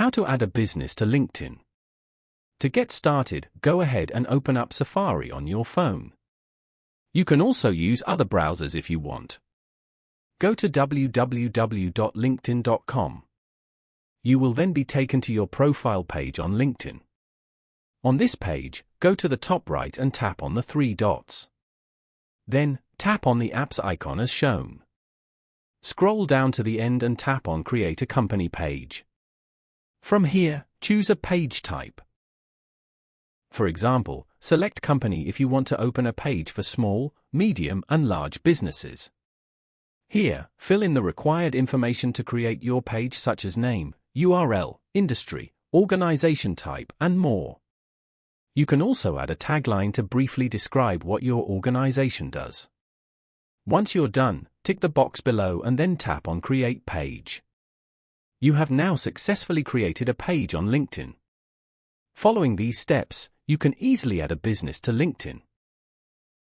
How to add a business to LinkedIn. To get started, go ahead and open up Safari on your phone. You can also use other browsers if you want. Go to www.linkedin.com. You will then be taken to your profile page on LinkedIn. On this page, go to the top right and tap on the three dots. Then, tap on the app's icon as shown. Scroll down to the end and tap on Create a Company page. From here, choose a page type. For example, select Company if you want to open a page for small, medium, and large businesses. Here, fill in the required information to create your page such as name, URL, industry, organization type, and more. You can also add a tagline to briefly describe what your organization does. Once you're done, tick the box below and then tap on Create Page. You have now successfully created a page on LinkedIn. Following these steps, you can easily add a business to LinkedIn.